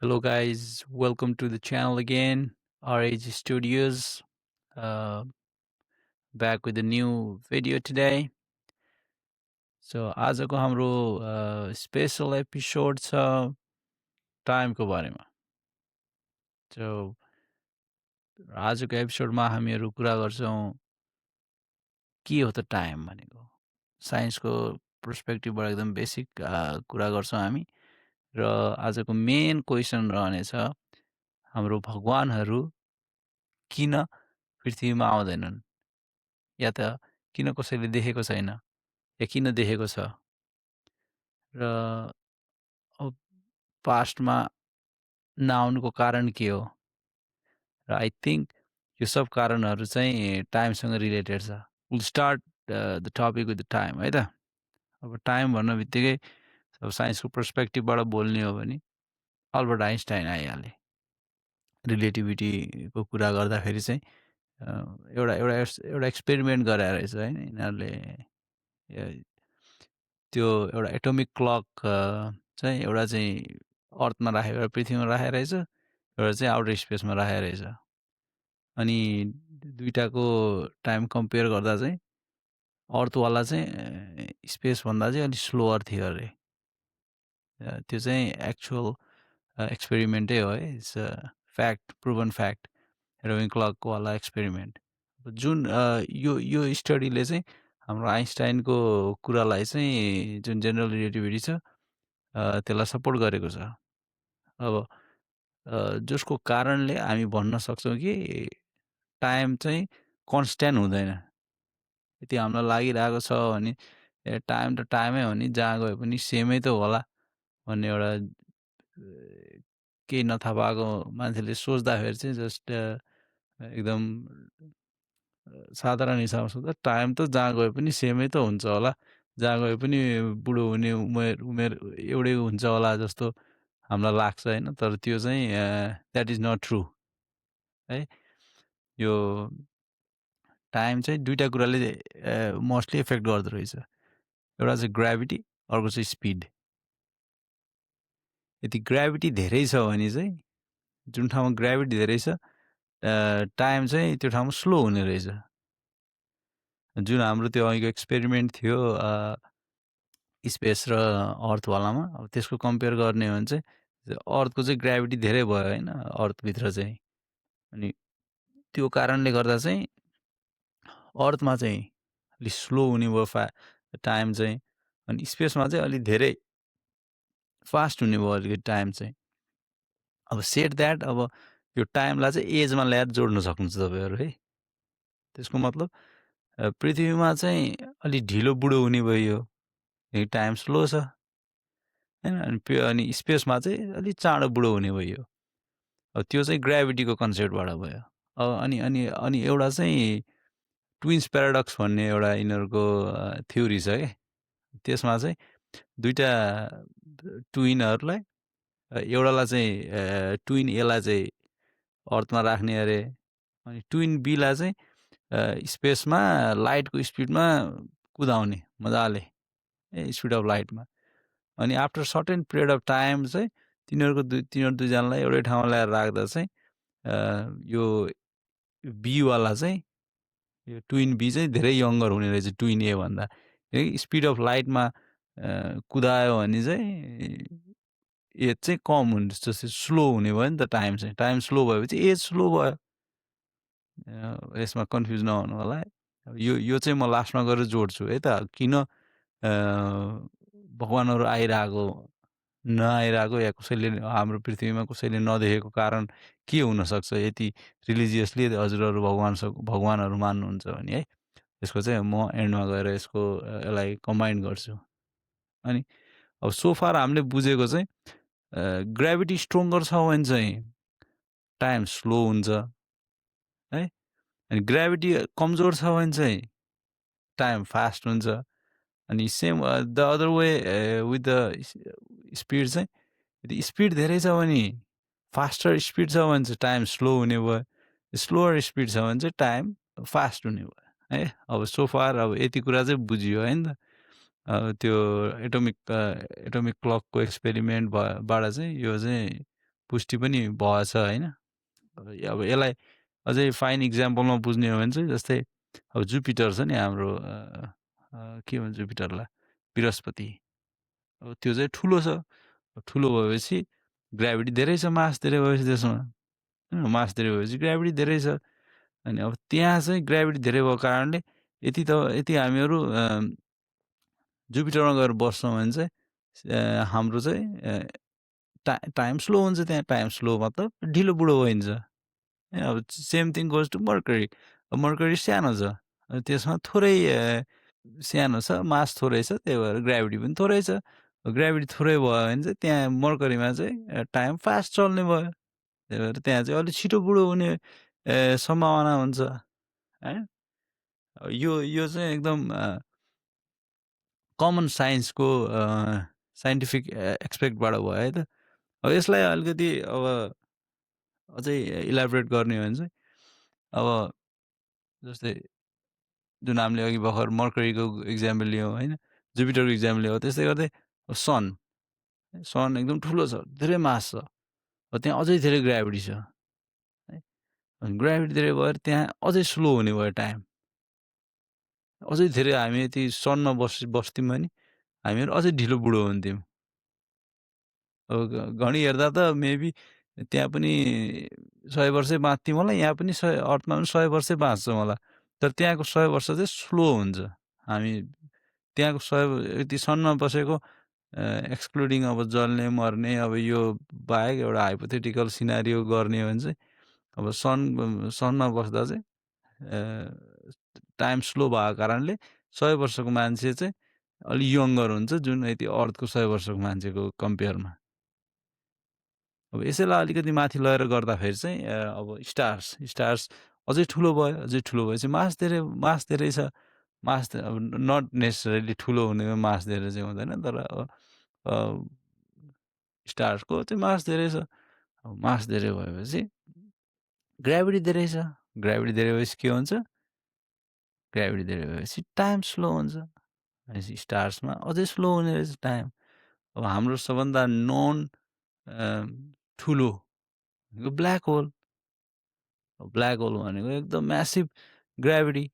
Hello, guys. Welcome to the channel again, RH Studios. Uh, back with a new video today. So आजको हाम्रो special episode छ टाइमको बारेमा. So आजको एपिसोडमा हामीहरू कुरा गर्छौँ के हो त टाइम भनेको. साइन्सको पर्सपेक्टिभबाट एकदम बेसिक कुरा गर्छौँ हामी. र आजको मेन क्वेसन रहनेछ हाम्रो भगवानहरू किन पृथ्वीमा आउँदैनन्, या त किन कसैले देखेको छैन, या किन देखेको छ, र अब पास्टमा नआउनुको कारण के हो. र आई थिङ्क यो सब कारणहरू चाहिँ टाइमसँग रिलेटेड छ. Will start the topic with the time है त. अब टाइम भन्ने बित्तिकै अब साइन्सको पर्सपेक्टिभबाट बोल्ने हो भने अल्बर्ट आइन्स्टाइन आइहाले. रिलेटिभिटीको कुरा गर्दाखेरि चाहिँ एउटा एउटा एउटा एक्सपेरिमेन्ट गराएर रहेछ होइन यिनीहरूले. त्यो एउटा एटोमिक क्लक चाहिँ एउटा चाहिँ अर्थमा राखेको, एउटा पृथ्वीमा राखेको रहेछ, एउटा चाहिँ आउटर स्पेसमा राखेको रहेछ. अनि दुइटाको टाइम कम्पेयर गर्दा चाहिँ अर्थवाला चाहिँ स्पेसभन्दा चाहिँ अलिक स्लोवर थियो अरे. त्यो चाहिँ एक्चुअल एक्सपेरिमेन्टै हो है. It's fact, proven fact, atomic क्लकवाला एक्सपेरिमेन्ट. जुन यो यो स्टडीले चाहिँ हाम्रो आइन्स्टाइनको कुरालाई चाहिँ जुन जेनरल रिलेटिभिटी छ त्यसलाई सपोर्ट गरेको छ. अब जसको कारणले हामी भन्न सक्छौँ कि टाइम चाहिँ कन्स्ट्यान्ट हुँदैन. यदि हामीलाई लागिरहेको छ भने टाइम त टाइमै हो नि, जहाँ गए पनि सेमै त होला भन्ने एउटा केही नथाहा पाएको मान्छेले सोच्दाखेरि चाहिँ जस्ट एकदम साधारण हिसाबमा सोच्दा टाइम त जहाँ गए पनि सेमै त हुन्छ होला, जहाँ गए पनि बुढो हुने उमेर एउटै हुन्छ होला जस्तो हामीलाई लाग्छ होइन. तर त्यो चाहिँ द्याट इज नट ट्रु है. यो टाइम चाहिँ दुईवटा कुराले मोस्टली इफेक्ट गर्दो रहेछ. एउटा चाहिँ ग्राभिटी, अर्को चाहिँ स्पिड. यदि ग्राभिटी धेरै छ भने चाहिँ जुन ठाउँमा ग्राभिटी धेरै छ टाइम चाहिँ त्यो ठाउँमा स्लो हुने रहेछ. जुन हाम्रो त्यो अहिलेको एक्सपेरिमेन्ट थियो स्पेस र अर्थवालामा, अब त्यसको कम्पेयर गर्ने हो भने चाहिँ अर्थको चाहिँ ग्राभिटी धेरै भयो होइन अर्थभित्र चाहिँ. अनि त्यो कारणले गर्दा चाहिँ अर्थमा चाहिँ अलिक स्लो हुने भयो टाइम चाहिँ. अनि स्पेसमा चाहिँ अलिक धेरै फास्ट हुने भयो अलिकति टाइम चाहिँ. अब सेट द्याट, अब यो टाइमलाई चाहिँ एजमा ल्याएर जोड्न सक्नुहुन्छ तपाईँहरू है. त्यसको मतलब पृथ्वीमा चाहिँ अलिक ढिलो बुढो हुने भयो, यो टाइम स्लो छ होइन. अनि स्पेसमा चाहिँ अलिक चाँडो बुढो हुने भयो. अब त्यो चाहिँ ग्राभिटीको कन्सेप्टबाट भयो. अब अनि अनि अनि एउटा चाहिँ ट्विन्स प्याराडक्स भन्ने एउटा यिनीहरूको थ्योरी छ क्या. त्यसमा चाहिँ दुईवटा ट्विनहरूलाई, एउटालाई चाहिँ ट्विन एलाई चाहिँ अर्थमा राख्ने अरे, अनि ट्विन बीलाई चाहिँ स्पेसमा लाइटको स्पिडमा कुदाउने मजाले, स्पिड अफ लाइटमा. अनि after certain period of time चाहिँ तिनीहरू दुईजनालाई एउटै ठाउँमा ल्याएर राख्दा चाहिँ यो बीवाला चाहिँ, यो ट्विन बी चाहिँ धेरै यङ्गर हुने रहेछ ट्विन ए भन्दा. स्पिड अफ लाइटमा कुदायो भने चाहिँ एज चाहिँ कम हुने जस्तो, स्लो हुने भयो नि त टाइम चाहिँ. टाइम स्लो भएपछि एज स्लो भयो. यसमा कन्फ्युज नहुनु होला है. यो चाहिँ म लास्टमा गएर जोड्छु है त. किन भगवानहरू आइरहेको नआइरहेको, या कसैले हाम्रो पृथ्वीमा कसैले नदेखेको कारण के हुनसक्छ यति रिलिजियसली हजुरहरू भगवानहरू मान्नुहुन्छ भने है. यसको चाहिँ म एन्डमा गएर यसलाई कम्बाइन गर्छु. अनि अब सोफार हामीले बुझेको चाहिँ ग्राभिटी स्ट्रङ्गर छ भने चाहिँ टाइम स्लो हुन्छ है. अनि ग्राभिटी कमजोर छ भने चाहिँ टाइम फास्ट हुन्छ. अनि same the other way with the speed चाहिँ, यदि स्पिड धेरै छ भने, फास्टर स्पिड छ भने चाहिँ टाइम स्लो हुने भयो, स्लोवर स्पिड छ भने चाहिँ टाइम फास्ट हुने भयो है. अब सोफार अब यति कुरा चाहिँ बुझियो है नि त. त्यो एटोमिक क्लकको एक्सपेरिमेन्टबाट चाहिँ यो चाहिँ पुष्टि पनि भएछ होइन। अब यसलाई अझै फाइन इक्जाम्पलमा बुझ्ने हो भने चाहिँ जस्तै अब जुपिटर छ नि हाम्रो के भन्छ जुपिटरलाई, बृहस्पति। अब त्यो चाहिँ ठुलो छ, ठुलो भएपछि ग्राभिटी धेरै छ, मास धेरै भएपछि त्यसमा मास धेरै भएपछि ग्राभिटी धेरै छ। अनि अब त्यहाँ चाहिँ ग्राभिटी धेरै भएको कारणले यति हामीहरू जुपिटरमा गएर बस्छौँ भने चाहिँ हाम्रो चाहिँ टाइम स्लो हुन्छ। त्यहाँ टाइम स्लो मतलब ढिलो बुढो भइन्छ। अब same thing goes to Mercury. Mercury सानो छ, त्यसमा थोरै सानो छ, मास थोरै छ, त्यही भएर ग्राभिटी पनि थोरै छ। ग्राभिटी थोरै भयो भने चाहिँ त्यहाँ मर्करीमा चाहिँ टाइम फास्ट चल्ने भयो, त्यही भएर त्यहाँ चाहिँ अलिक छिटो बुढो हुने सम्भावना हुन्छ होइन। यो चाहिँ एकदम कमन साइन्सको साइन्टिफिक एक्सपेक्टबाट भयो है त। अब यसलाई अलिकति अब अझै इलाबोरेट गर्ने हो भने चाहिँ अब जस्तै जुन हामीले अघि भर्खर मर्करीको इक्जाम्पल लियौँ होइन, जुपिटरको इक्जाम्पल लियौँ, त्यस्तै गर्दै सन एकदम ठुलो छ, धेरै मास छ, त्यहाँ अझै धेरै ग्राभिटी छ है। ग्राभिटी धेरै भएर त्यहाँ अझै स्लो हुने भयो टाइम, अझै धेरै हामी यति सनमा बस्थ्यौँ भने हामीहरू अझै ढिलो बुढो हुन्थ्यौँ। अब घडी हेर्दा त मेबी त्यहाँ पनि 100 वर्षै बाँच्थ्यौँ होला, यहाँ पनि अर्थमा पनि 100 वर्षै बाँच्छौँ होला, तर त्यहाँको 100 वर्ष चाहिँ स्लो हुन्छ। हामी त्यहाँको 100 यति सनमा बसेको एक्सक्लुडिङ अब जल्ने मर्ने अब यो बाहेक एउटा हाइपोथेटिकल सिनारियो गर्ने हो भने चाहिँ अब सनमा बस्दा चाहिँ टाइम स्लो भएको कारणले 100 वर्षको मान्छे चाहिँ अलि यङ्गर हुन्छ, जुन यति अर्थको 100 वर्षको मान्छेको कम्पेयरमा। अब यसैलाई अलिकति माथि लगेर गर्दाखेरि चाहिँ अब स्टार्स अझै ठुलो भयो, अझै ठुलो भएपछि मास धेरै छ। मास अब नट नेसेसरली ठुलो हुनेमा मास धेरै चाहिँ हुँदैन, तर स्टार्सको चाहिँ मास धेरै छ। अब मास धेरै भएपछि ग्राभिटी धेरै छ, ग्राभिटी धेरै भएपछि के हुन्छ, ग्राभिटी धेरै भएपछि टाइम स्लो हुन्छ। भनेपछि स्टार्समा अझै स्लो हुने रहेछ टाइम। अब हाम्रो सबभन्दा नोन ठुलो ब्ल्याक होल, ब्ल्याक होल भनेको एकदम म्यासिभ ग्राभिटी,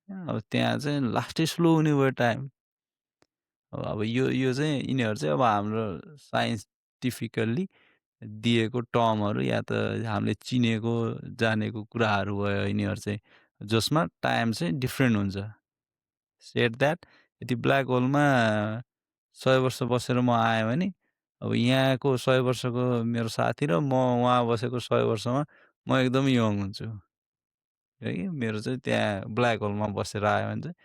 अब त्यहाँ चाहिँ लास्टै स्लो हुने भयो टाइम। अब यो चाहिँ यिनीहरू चाहिँ अब हाम्रो साइन्टिफिकल्ली दिएको टर्महरू या त हामीले चिनेको जानेको कुराहरू भयो यिनीहरू चाहिँ, जसमा टाइम चाहिँ डिफ्रेन्ट हुन्छ। सेट द्याट यदि ब्ल्याक होलमा 100 वर्ष बसेर म आएँ भने अब यहाँको 100 वर्षको मेरो साथी र म उहाँ बसेको 100 वर्षमा म एकदमै यङ हुन्छु है कि। मेरो चाहिँ त्यहाँ ब्ल्याक होलमा बसेर आयो भने चाहिँ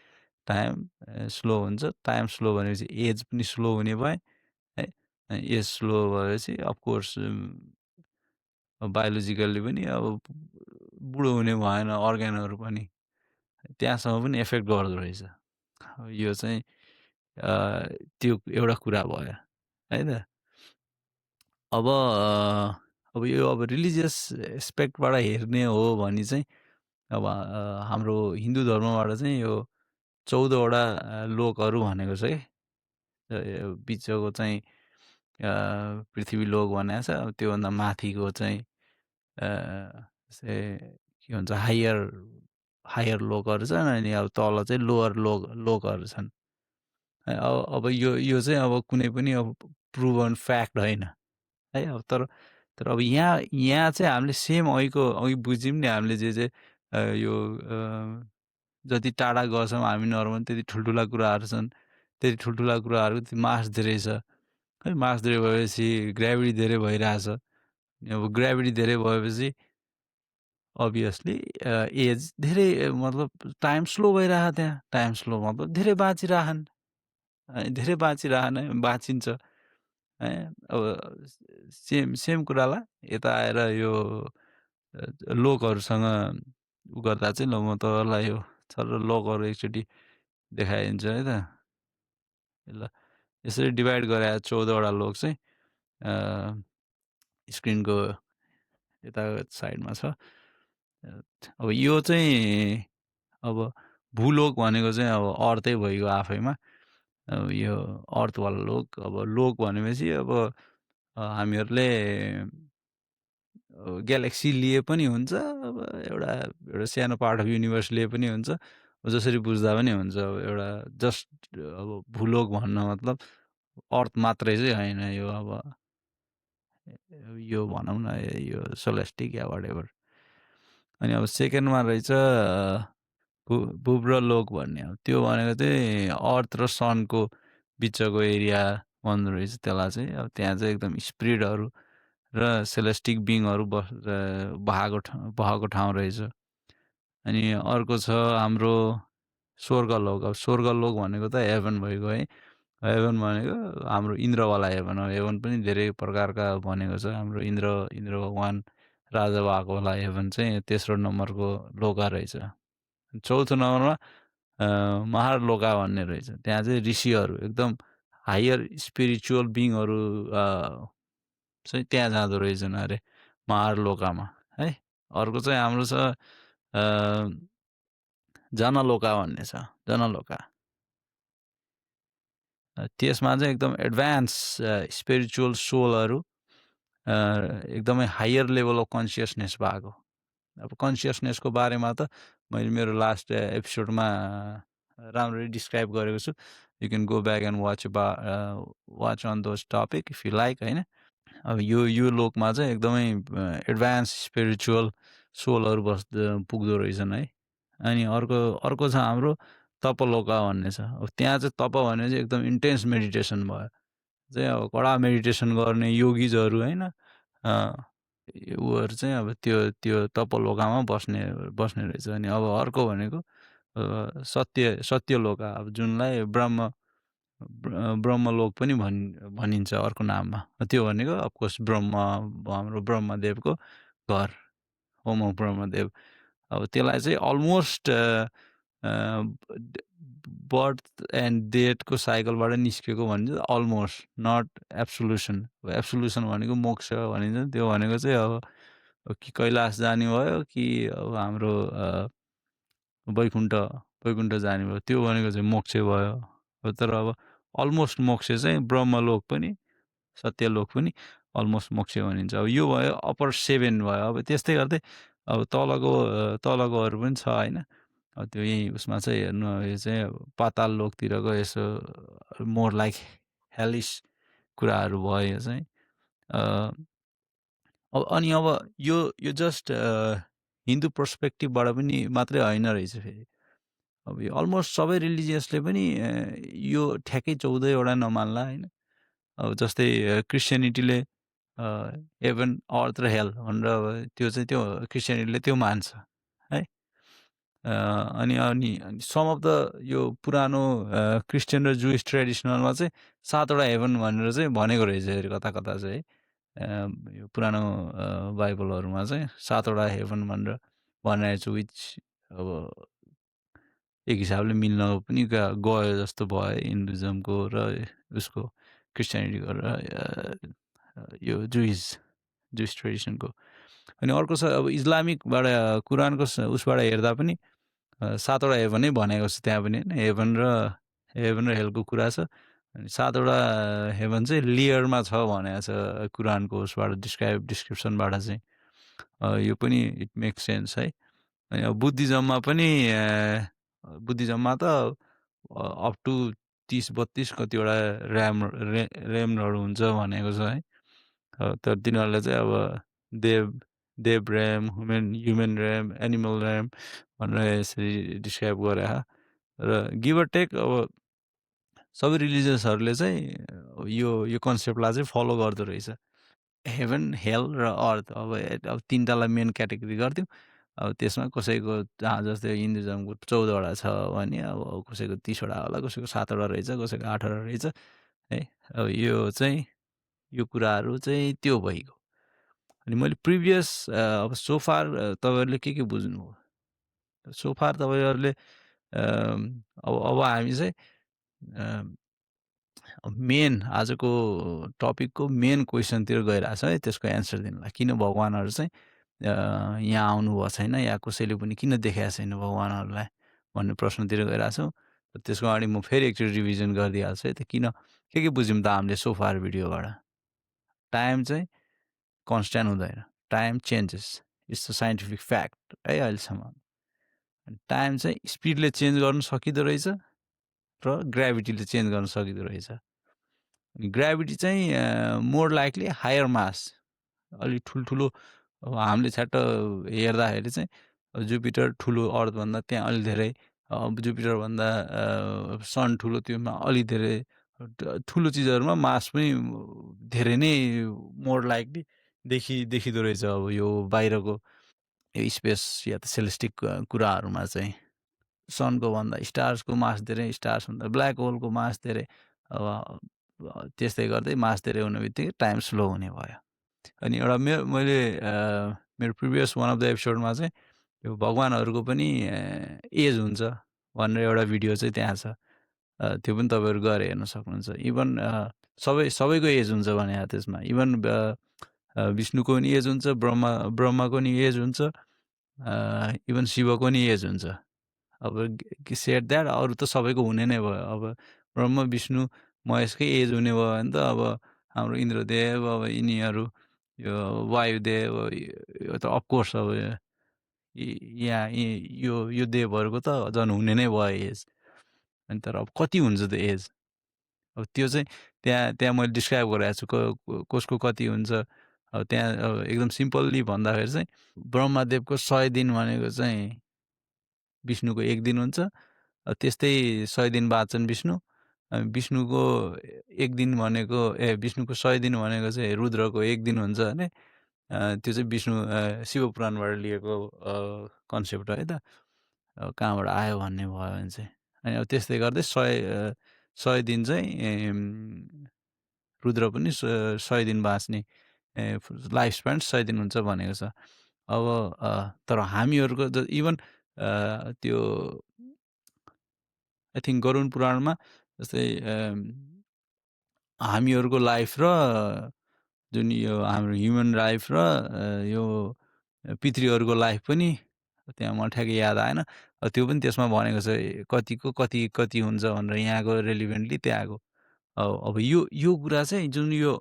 टाइम स्लो हुन्छ। टाइम स्लो भनेपछि एज पनि स्लो हुने भयो है। एज स्लो भएपछि अफकोर्स बायोलोजिकल्ली पनि अब बुढो हुने भएन, अर्ग्यानहरू पनि त्यहाँसम्म पनि एफेक्ट गर्दो रहेछ। यो चाहिँ त्यो एउटा कुरा भयो है त। अब यो अब रिलिजियस एस्पेक्टबाट हेर्ने हो भने चाहिँ अब हाम्रो हिन्दू धर्मबाट चाहिँ यो 14वटा लोकहरू भनेको छ कि, बिचको चाहिँ पृथ्वी लोक भनेको छ। अब त्योभन्दा माथिको चाहिँ के भन्छ हायर लोकहरू छन्, अनि अब तल चाहिँ लोवर लोकहरू छन्। अब यो चाहिँ अब कुनै पनि अब प्रुभन फ्याक्ट होइन है। अब तर अब यहाँ चाहिँ हामीले सेम अघि बुझ्यौँ नि, हामीले जे यो जति टाढा गर्छौँ हामी नर्मल त्यति ठुल्ठुला कुराहरू छन्, त्यति ठुल्ठुला कुराहरू मास धेरै छ है। मास धेरै भएपछि ग्राभिटी धेरै भइरहेछ। अब ग्राभिटी धेरै भएपछि अभियसली एज धेरै मतलब टाइम स्लो भइरहेको, त्यहाँ टाइम स्लो मतलब धेरै बाँचिरहन्, धेरै बाँचिन्छ है। अब सेम कुरालाई यता आएर यो लोकहरूसँग उ गर्दा चाहिँ ल म तपाईँलाई यो लोकहरू एकचोटि देखाइदिन्छु है त। ल यसरी डिभाइड गरे 14वटा लोक चाहिँ स्क्रिनको यता साइडमा छ। अब यो चाहिँ अब भूलोक भनेको चाहिँ अब अर्थै भइगयो आफैमा। अब यो अर्थवाला लोक, अब लोक भनेपछि अब हामीहरूले ग्यालेक्सी लिए पनि हुन्छ, अब एउटा सानो पार्ट अफ युनिभर्स लिए पनि हुन्छ, जसरी बुझ्दा पनि हुन्छ। अब एउटा जस्ट अब भूलोक भन्न मतलब अर्थ मात्रै चाहिँ होइन, यो अब यो भनौँ न, यो सोलेस्टिक या वाटेभर। अनि अब सेकेन्डमा रहेछ भुब्र लोक भन्ने। अब त्यो भनेको चाहिँ अर्थ र सनको बिचको एरिया भन्दो रहेछ त्यसलाई चाहिँ। अब त्यहाँ चाहिँ एकदम स्पिरिटहरू र सेलेस्टिक बिङहरू बसेको ठाउँ रहेछ। अनि अर्को छ हाम्रो स्वर्गलोक। अब स्वर्गलोक भनेको त हेभन भइगयो है। हेभन भनेको हाम्रो इन्द्रवाला हेभन हो। हेभन पनि धेरै प्रकारका भनेको छ। हाम्रो इन्द्र भगवान राजा भएको होला हेभन चाहिँ तेस्रो नम्बरको लोका रहेछ। चौथो नम्बरमा महारलोका भन्ने रहेछ। त्यहाँ चाहिँ ऋषिहरू एकदम हायर स्पिरिचुअल बिङहरू चाहिँ त्यहाँ जाँदो रहेछन् अरे महारलोकामा है। अर्को चाहिँ हाम्रो छ जनलोका भन्ने छ। जनलोका त्यसमा चाहिँ एकदम एडभान्स स्पिरिचुअल सोलहरू एकदमै हायर लेभल अफ कन्सियसनेस भएको। अब कन्सियसनेसको बारेमा त मैले मेरो लास्ट एपिसोडमा राम्ररी डिस्क्राइब गरेको छु। You can go back and watch on those topic if you like होइन। अब यो लोकमा चाहिँ एकदमै एडभान्स स्पिरिचुअल सोलहरू पुग्दो रहेछन् है। अनि अर्को छ हाम्रो तपलोका भन्ने छ। अब त्यहाँ चाहिँ तप भने चाहिँ एकदम इन्टेन्स मेडिटेसन भयो चाहिँ। अब कडा मेडिटेसन गर्ने योगिजहरू होइन, उहरू चाहिँ अब त्यो तपलोकामा बस्ने रहेछ। अनि अब अर्को भनेको सत्यलोका, अब जुनलाई ब्रह्मलोक पनि भनिन्छ अर्को नाममा। त्यो भनेको अफकोर्स हाम्रो ब्रह्मदेवको घर, होम अफ ब्रह्मदेव। अब त्यसलाई चाहिँ अलमोस्ट बर्थ एन्ड डेथको साइकलबाट निस्केको भनिन्छ, अलमोस्ट, नट एब्सोल्युसन। एब्सोल्युसन भनेको मोक्ष भनिन्छ। त्यो भनेको चाहिँ अब कि कैलाश जाने भयो कि अब हाम्रो वैकुण्ठ जाने भयो, त्यो भनेको चाहिँ मोक्ष भयो। तर अब अलमोस्ट मोक्ष चाहिँ ब्रह्मलोक पनि सत्यलोक पनि अलमोस्ट मोक्ष भनिन्छ। अब यो भयो अप्पर 7 भयो। अब त्यस्तै गर्दै अब तलकोहरू पनि छ होइन। अब त्यो यहीँ उसमा चाहिँ हेर्नु, यो चाहिँ पाताल लोकतिरको यसो मोर लाइक हेलिस कुराहरू भयो यो चाहिँ। अनि अब यो जस्ट हिन्दू पर्सपेक्टिभबाट पनि मात्रै होइन रहेछ फेरि। अब यो अलमोस्ट सबै रिलिजियसले पनि यो ठ्याक्कै 14वटा नमान्ला होइन। अब जस्तै क्रिस्चियनिटीले हेभन अर्थ र हेल भनेर त्यो चाहिँ त्यो क्रिस्चियनिटीले त्यो मान्छ है। अनि सम अफ द यो पुरानो क्रिस्चियन र जुइस ट्रेडिसनलमा चाहिँ 7वटा हेभन भनेर चाहिँ भनेको रहेछ कता चाहिँ है। यो पुरानो बाइबलहरूमा चाहिँ 7वटा हेभन भनेर भनिरहेको छु, विच अब एक हिसाबले मिल्न पनि गयो जस्तो भयो हिन्दुइजमको र उसको क्रिस्चियनिटीको र यो जुइस ट्रेडिसनको। अनि अर्को छ अब इस्लामिकबाट कुरानको उसबाट हेर्दा पनि 7वटा हेभनै भनेको छ त्यहाँ पनि होइन। हेभन र हेलको कुरा छ। अनि 7वटा हेभन चाहिँ लेयरमा छ भनेको छ कुरानको उसबाट डिस्क्रिप्सनबाट चाहिँ। यो पनि इट मेक्स सेन्स है। अनि अब बुद्धिज्ममा पनि बुद्धिज्ममा त अप टु 30-32 कतिवटा रेमहरू हुन्छ भनेको छ है। तर तिनीहरूले चाहिँ अब देव realm, human realm, animal realm भनेर यसरी डिस्क्राइब गरे। र गिभ अर टेक अब सबै रिलिजियसहरूले चाहिँ यो कन्सेप्टलाई चाहिँ फलो गर्दो रहेछ। हेभन, हेल र अर्थ, अब 3टालाई मेन क्याटेगोरी गर्थ्यौँ। अब त्यसमा कसैको जस्तै हिन्दुइजमको 14वटा छ भने अब कसैको 30वटा होला, कसैको 7वटा रहेछ, कसैको 8वटा रहेछ है। अब यो चाहिँ यो कुराहरू चाहिँ त्यो भइगयो। अनि मैले प्रिभियस अब सोफार तपाईँहरूले के बुझ्नुभयो? सोफार तपाईँहरूले अब हामी चाहिँ मेन आजको टपिकको मेन क्वेसनतिर गइरहेछ है, त्यसको एन्सर दिनलाई। किन भगवान्हरू चाहिँ यहाँ आउनुभएको छैन, या कसैले पनि किन देखाएको छैन भगवान्हरूलाई भन्ने प्रश्नतिर गइरहेछौँ। त्यसको अगाडि म फेरि एकचोटि रिभिजन गरिदिइहाल्छु है। त के बुझ्यौँ त हामीले सोफार भिडियोबाट? टाइम चाहिँ कन्स्ट्यान्ट हुँदैन। Time changes, it's a scientific fact है अहिलेसम्म। टाइम चाहिँ स्पिडले चेन्ज गर्नु सकिँदो रहेछ र ग्राभिटीले चेन्ज गर्न सकिँदो रहेछ। ग्राभिटी चाहिँ मोर लाइकली हायर मास, अलिक ठुल्ठुलो हामीले छ्याट्ट हेर्दाखेरि चाहिँ जुपिटर ठुलो अर्थभन्दा त्यहाँ अलि धेरै, जुपिटरभन्दा सन ठुलो, त्योमा अलि धेरै ठुलो चिजहरूमा मास पनि धेरै नै मोर लाइकली देखिँदो रहेछ। अब यो बाहिरको यो स्पेस या त सेलेस्टिक कुराहरूमा चाहिँ सनको भन्दा स्टार्सको मास धेरै, स्टार्स भन्दा ब्ल्याक होलको मास धेरै। अब त्यस्तै गर्दै मास धेरै हुने बित्तिकै टाइम स्लो हुने भयो। अनि एउटा मैले मेरो प्रिभियस वान अफ द एपिसोडमा चाहिँ यो भगवान्हरूको पनि एज हुन्छ भनेर एउटा भिडियो चाहिँ त्यहाँ छ, त्यो पनि तपाईँहरू गएर हेर्न सक्नुहुन्छ। इभन सबैको एज हुन्छ भने त्यसमा, इभन विष्णुको पनि एज हुन्छ, ब्रह्माको नि एज हुन्छ, इभन शिवको नि एज हुन्छ। अब सेट द्याट अरू त सबैको हुने नै भयो। अब ब्रह्म विष्णु महेशकै एज हुने भयो भने त अब हाम्रो इन्द्रदेव, अब यिनीहरू यो वायुदेव, यो त अफकोर्स अब यहाँ यो देवहरूको त झन् हुने नै भयो एज। अनि तर अब कति हुन्छ त एज, अब त्यो चाहिँ त्यहाँ मैले डिस्क्राइब गरिरहेको छु कसको कति हुन्छ। अब त्यहाँ एकदम सिम्पल्ली भन्दाखेरि चाहिँ ब्रह्मदेवको 100 दिन भनेको चाहिँ विष्णुको 1 दिन हुन्छ। त्यस्तै 100 दिन बाँच्छन् विष्णु। विष्णुको 1 दिन भनेको विष्णुको 100 दिन भनेको चाहिँ रुद्रको 1 दिन हुन्छ भने त्यो चाहिँ विष्णु शिवपुराणबाट लिएको कन्सेप्ट है त, कहाँबाट आयो भन्ने भयो भने चाहिँ। अनि अब त्यस्तै गर्दै 100 दिन चाहिँ रुद्र पनि 100 दिन बाँच्ने लाइफ स्प्यान 100 दिन हुन्छ भनेको छ। अब तर हामीहरूको इभन त्यो आई थिङ्क गरुड पुराणमा जस्तै हामीहरूको लाइफ र जुन यो हाम्रो ह्युमन लाइफ र यो पितृहरूको लाइफ पनि त्यहाँ मलाई ठ्याक्कै याद आएन, त्यो पनि त्यसमा भनेको छ कतिको कति हुन्छ भनेर यहाँको रेलिभेन्टली त्यहाँको। अब यो कुरा चाहिँ जुन यो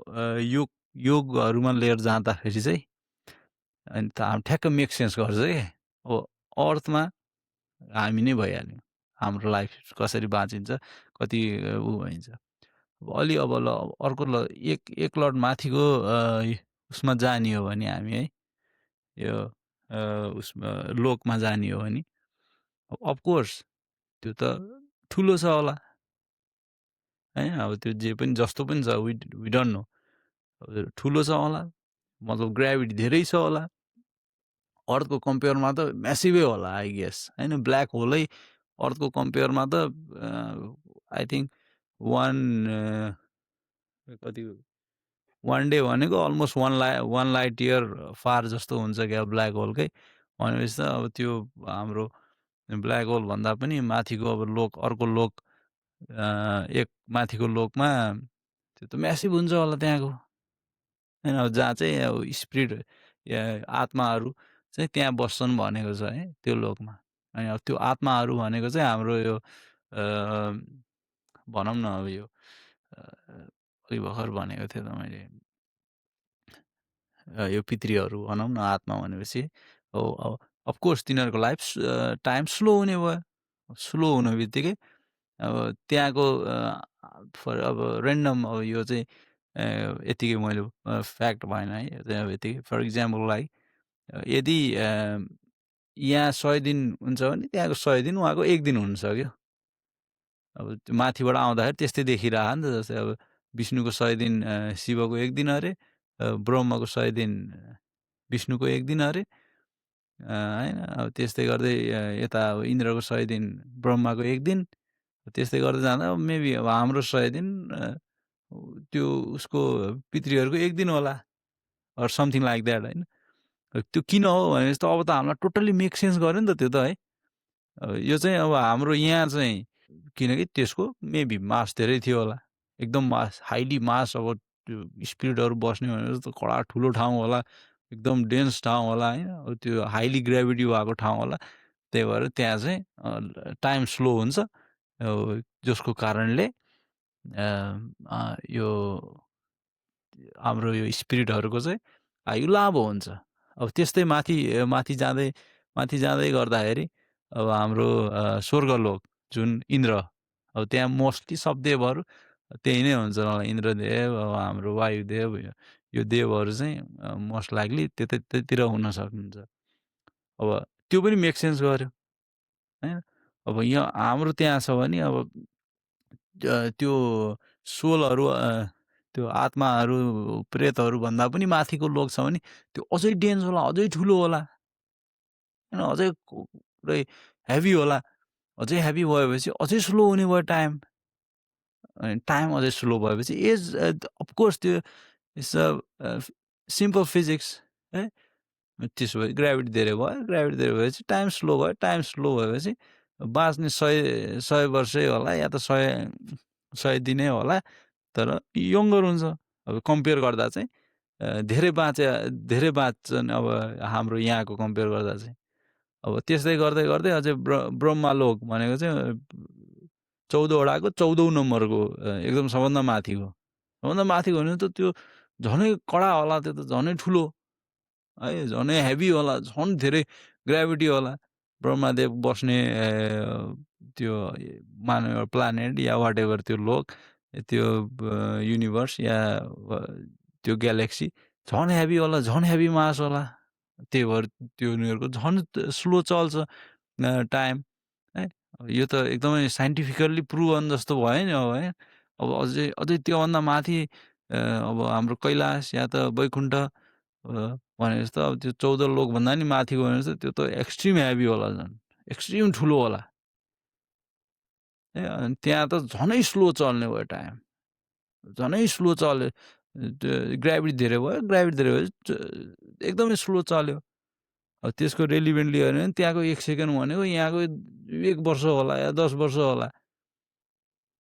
योगहरूमा लिएर जाँदाखेरि चाहिँ अनि त ठ्याक्क मेक सेन्स गर्छ क्या। अब अर्थमा हामी नै भइहाल्यौँ, हाम्रो लाइफ कसरी बाँचिन्छ, कति ऊ भइन्छ। अलि अब ल अर्को एक लट माथिको उसमा जाने हो भने हामी है, यो उसमा लोकमा जाने हो भने अफकोर्स त्यो त ठुलो छ होला है। अब त्यो जे पनि जस्तो पनि छ वी डोन्ट नो, ठुलो छ होला, मतलब ग्राभिटी धेरै छ होला। अर्थको कम्पेयरमा त म्यासिभै होला आई गेस होइन। ब्ल्याक होलै अर्थको कम्पेयरमा त आई थिङ्क वान डे भनेको अलमोस्ट 1 लाइट इयर फार जस्तो हुन्छ क्या ब्ल्याक होलकै। भनेपछि त अब त्यो हाम्रो ब्ल्याक होल भन्दा पनि माथिको अब लोक, अर्को लोक, एक माथिको लोकमा त्यो त म्यासिभ हुन्छ होला त्यहाँको होइन। अब जहाँ चाहिँ अब स्पिरिट या आत्माहरू चाहिँ त्यहाँ बस्छन् भनेको छ है त्यो लोकमा। अनि अब त्यो आत्माहरू भनेको चाहिँ हाम्रो यो भनौँ न अब यो अघि भर्खर भनेको थियो त मैले, यो पितृहरू भनौँ न आत्मा भनेपछि अब अफकोर्स तिनीहरूको लाइफ टाइम स्लो हुने भयो। स्लो हुने बित्तिकै अब त्यहाँको अब रेन्डम, अब यो चाहिँ यतिकै मैले फ्याक्ट भएन है, अब यतिकै फर इक्जाम्पल लाइक यदि यहाँ 100 दिन हुन्छ भने त्यहाँको 100 दिन उहाँको 1 दिन हुनसक्यो। अब त्यो माथिबाट आउँदाखेरि त्यस्तै देखिरह नि त। जस्तै अब विष्णुको 100 दिन शिवको 1 दिन अरे, ब्रह्मको 100 दिन विष्णुको 1 दिन अरे होइन। अब त्यस्तै गर्दै यता अब इन्द्रको 100 दिन ब्रह्माको 1 दिन, त्यस्तै गर्दै जाँदा अब मेबी अब हाम्रो 100 दिन त्यो उसको पितृहरूको 1 दिन होला, अर समथिङ लाइक द्याट होइन। त्यो किन हो भनेपछि त अब त हामीलाई टोटल्ली मेक सेन्स गर्यो नि त त्यो त है। यो चाहिँ अब हाम्रो यहाँ चाहिँ किनकि त्यसको मेबी मास धेरै थियो होला, एकदम मास, हाइली मास। अब त्यो स्पिरिटहरू बस्ने भनेको त कडा ठुलो ठाउँ होला, एकदम डेन्स ठाउँ होला होइन, त्यो हाइली ग्राभिटी भएको ठाउँ होला। त्यही भएर त्यहाँ चाहिँ टाइम स्लो हुन्छ, जसको कारणले यो हाम्रो यो स्पिरिटहरूको चाहिँ आयु लामो हुन्छ। अब त्यस्तै माथि जाँदै गर्दाखेरि अब हाम्रो स्वर्गलोक जुन इन्द्र, अब त्यहाँ मोस्टली सब देवहरू त्यही नै हुन्छ। इन्द्रदेव, अब हाम्रो वायुदेव, यो देवहरू चाहिँ मोस्ट लाइकली त्यतिर हुन सक्नुहुन्छ। अब त्यो पनि मेक सेन्स गर्यो हैन। अब यहाँ हाम्रो त्यहाँ छ भने अब त्यो सोलहरू, त्यो आत्माहरू, प्रेतहरू भन्दा पनि माथिको लोक छ भने त्यो अझै डेन्स होला, अझै ठुलो होला हैन, अझै पुरै हेभी होला। अझै हेभी भएपछि अझै स्लो हुने भयो टाइम। अनि टाइम अझै स्लो भएपछि एज अफकोर्स त्यो इट्स अ सिम्पल फिजिक्स है। त्यसो भए ग्राभिटी धेरै भयो, ग्राभिटी धेरै भएपछि टाइम स्लो भयो, टाइम स्लो भएपछि बाँच्ने 100 वर्षै होला या त 100 दिनै होला, तर यङ्गर हुन्छ। अब कम्पेयर गर्दा चाहिँ धेरै बाँच्छन् अब हाम्रो यहाँको कम्पेयर गर्दा चाहिँ। अब त्यस्तै गर्दै अझै ब्रह्मलोक भनेको चाहिँ 14 वटाको 14औं नम्बरको एकदम सबभन्दा माथिको भने त त्यो झनै कडा होला, त्यो त झनै ठुलो है, झनै हेभी होला, झन् धेरै ग्राभिटी होला। ब्रह्मदेव बस्ने त्यो मानव प्लानेट या वाटेभर त्यो लोक, त्यो युनिभर्स या त्यो ग्यालेक्सी झन् हेभी होला, झन् हेभी मास होला। त्यही भएर त्यो उनीहरूको झन् स्लो चल्छ टाइम है। यो त एकदमै साइन्टिफिकल्ली प्रुभन जस्तो भयो नि अब है। अब अझै त्योभन्दा माथि अब हाम्रो कैलाश या त वैकुण्ठ भने जस्तो अब त्यो 14 लोकभन्दा नि माथि गयो भने चाहिँ त्यो त एक्सट्रिम हेभी होला, झन् एक्सट्रिम ठुलो होला है। अनि त्यहाँ त झनै स्लो चल्ने भयो टाइम, झनै स्लो चल्यो। ग्राभिटी धेरै भयो, ग्राभिटी धेरै भएपछि एकदमै स्लो चल्यो। अब त्यसको रेलिभेन्टली हेऱ्यो भने त्यहाँको 1 सेकेन्ड भनेको यहाँको 1 वर्ष होला या 10 वर्ष होला,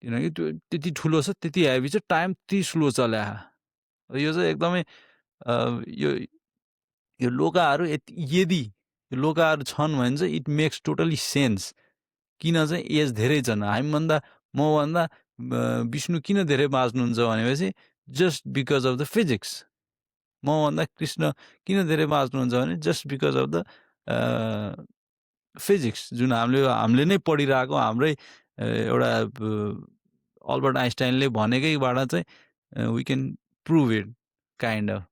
किनकि त्यो त्यति ठुलो छ, त्यति हेभी छ, टाइम त्यति स्लो चल्या। यो चाहिँ एकदमै यो लोकाहरू यदि यो लोकाहरू छन् भने चाहिँ इट मेक्स टोटली सेन्स। किन चाहिँ एज धेरै छन् हामीभन्दा, मभन्दा विष्णु किन धेरै बाँच्नुहुन्छ भनेपछि just because of the physics. मभन्दा कृष्ण किन धेरै बाँच्नुहुन्छ भने just because of the physics, जुन हामीले नै पढिरहेको, हाम्रै एउटा अल्बर्ट आइन्स्टाइनले भनेकैबाट चाहिँ we can prove it kind of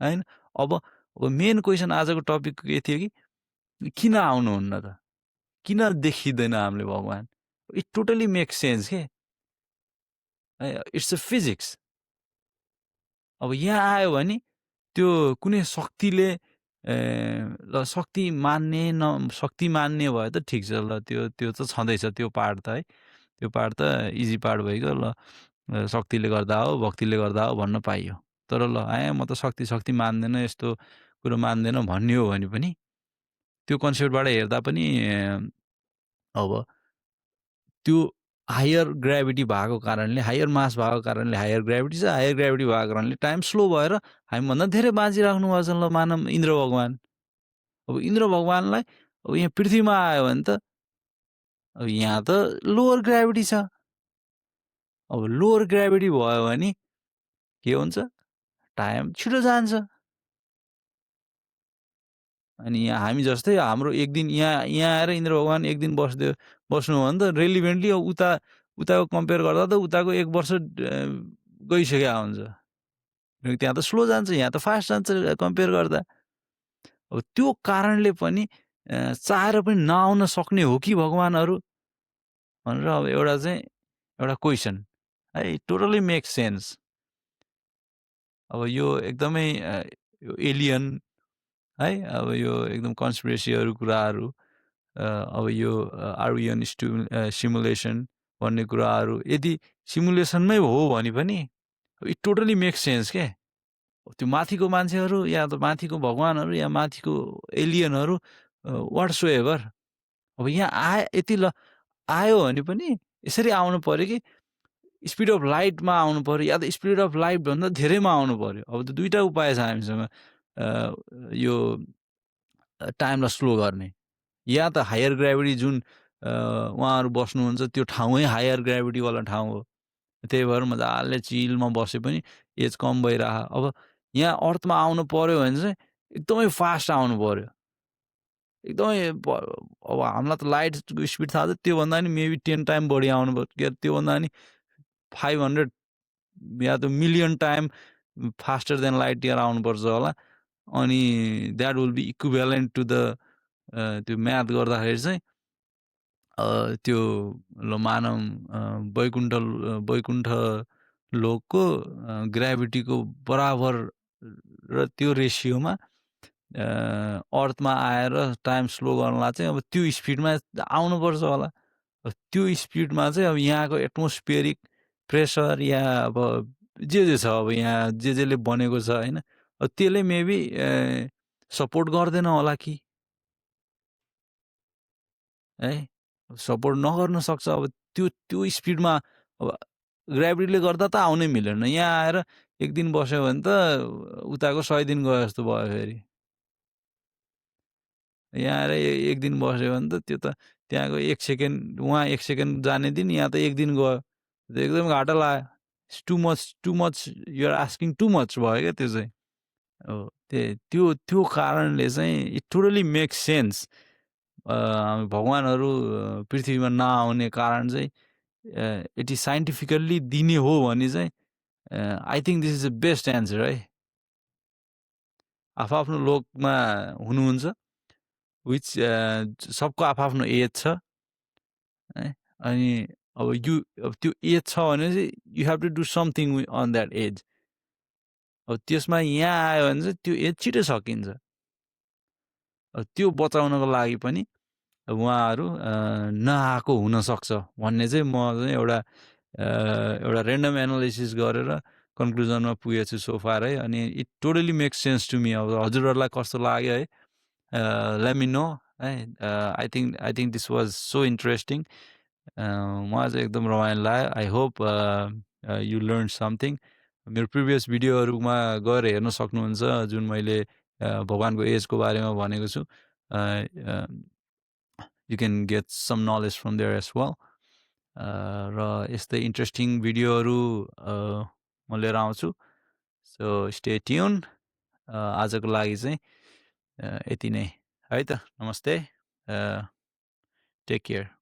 हैन। अब मेन क्वेसन आजको टपिक के थियो कि किन आउनुहुन्न त, किन देखिँदैन हामीले भगवान्? इट टोटली मेक सेन्स के है, इट्स अ फिजिक्स। अब यहाँ आयो भने त्यो कुनै शक्तिले ल शक्ति मान्ने शक्ति मान्ने भयो त ठिक छ, ल त्यो त छँदैछ त्यो पार्ट त है। त्यो पार्ट त इजी पार्ट भइगयो, ल शक्तिले गर्दा हो, भक्तिले गर्दा हो भन्न पाइयो। तर ल म त शक्ति मान्दैन, यस्तो कुरो मान्दैन भन्ने हो भने पनि त्यो कन्सेप्टबाट हेर्दा पनि अब त्यो हायर ग्राभिटी भएको कारणले, हायर मास भएको कारणले हायर ग्राभिटी छ, हायर ग्राभिटी भएको कारणले टाइम स्लो भएर हामीभन्दा धेरै बाँचिराख्नु भएको छ ल मानव इन्द्र भगवान्। अब इन्द्र भगवान्लाई अब यहाँ पृथ्वीमा आयो भने त अब यहाँ त लोवर ग्राभिटी छ। अब लोवर ग्राभिटी भयो भने के हुन्छ, टाइम छिटो जान्छ। अनि यहाँ हामी जस्तै हाम्रो एक दिन यहाँ आएर इन्द्र भगवान् एक दिन बस्नु हो भने त रेलिभेन्टली उताको कम्पेयर गर्दा त उताको 1 वर्ष गइसकेको हुन्छ। त्यहाँ त स्लो जान्छ, यहाँ त फास्ट जान्छ कम्पेयर गर्दा। अब त्यो कारणले पनि चाहेर पनि नआउन सक्ने हो कि भगवान्हरू भनेर अब एउटा क्वेसन है, टोटली मेक सेन्स। अब यो एकदमै एलियन है, अब यो एकदम कन्स्पिरेसीहरू कुराहरू, अब यो आरबिएन सिमुलेसन भन्ने कुराहरू यदि सिमुलेसनमै हो भने पनि इट टोटली मेक सेन्स के। त्यो माथिको मान्छेहरू या त माथिको भगवान्हरू या माथिको एलियनहरू वाट्स एभर, अब यहाँ यति ल आयो भने पनि यसरी आउनु पर्यो कि स्पिड अफ लाइटमा आउनु पर्यो या त स्पिड अफ लाइटभन्दा धेरैमा आउनु पर्यो। अब त दुईवटा उपाय छ हामीसँग यो टाइमलाई स्लो गर्ने, या त हायर ग्राभिटी जुन उहाँहरू बस्नुहुन्छ त्यो ठाउँै हायर ग्राभिटीवाला ठाउँ हो, त्यही भएर मजाले चिलमा बसे पनि एज कम भइरह। अब यहाँ अर्थमा आउनु पर्यो भने चाहिँ एकदमै फास्ट आउनु पर्यो। एकदमै अब हामीलाई त लाइटको स्पिड थाहा छ, त्योभन्दा नि मेबी 10 टाइम बढी आउनु पर्यो, त्योभन्दा नि 500 या त million time faster than light year आउनुपर्छ होला। अनि that will be equivalent to the त्यो म्याथ गर्दाखेरि चाहिँ त्यो ल मानव वैकुण्ठ लोकको ग्राभिटीको बराबर र त्यो रेसियोमा अर्थमा आएर टाइम स्लो गर्नलाई चाहिँ अब त्यो स्पिडमा आउनुपर्छ होला। त्यो स्पिडमा चाहिँ अब यहाँको एटमोस्फियरिक प्रेसर या अब जे छ अब यहाँ जेले बनेको छ होइन, त्यसले मेबी सपोर्ट गर्दैन होला कि है, सपोर्ट नगर्न सक्छ। अब त्यो स्पिडमा अब ग्राभिटीले गर्दा त आउनै मिलेन, यहाँ आएर एक दिन बस्यो भने त उताको 100 दिन गयो जस्तो भयो। फेरि यहाँ आएर एक दिन बस्यो भने त त्यो त त्यहाँको 1 सेकेन्ड, उहाँ 1 सेकेन्ड जाने दिन, यहाँ त एक दिन गयो, एकदम घाटा लाग्यो। Too much you're asking too much भयो क्या त्यो चाहिँ। हो त्यो कारणले चाहिँ इट टोटली मेक सेन्स भगवान्हरू पृथ्वीमा नआउने कारण चाहिँ इट इज साइन्टिफिकल्ली दिने हो भने चाहिँ I think this is the best answer है। आफ्नो लोकमा हुनुहुन्छ, विच सबको आफ्नो एज छ है, अनि अब त्यो एज छ भने चाहिँ you have to do something on that age. अब त्यसमा यहाँ आयो भने चाहिँ त्यो एज छिटो सकिन्छ। त्यो बचाउनको लागि पनि उहाँहरू नआएको हुनसक्छ भन्ने चाहिँ म चाहिँ एउटा रेन्डम एनालाइसिस गरेर कन्क्लुजनमा पुगेको छु सोफार है। अनि it totally makes sense to me. अब हजुरहरूलाई कस्तो लाग्यो है, लेट मी नो है। I think this was so interesting. मलाई चाहिँ एकदम रमाइलो लाग्यो। I hope you learn something. मेरो प्रिभियस भिडियोहरूमा गएर हेर्न सक्नुहुन्छ, जुन मैले भगवान्को एजको बारेमा भनेको छु। You can get some knowledge from there as well. र यस्तै इन्ट्रेस्टिङ भिडियोहरू म लिएर आउँछु। So stay tune. आजको लागि चाहिँ यति नै है त। नमस्ते, टेक केयर।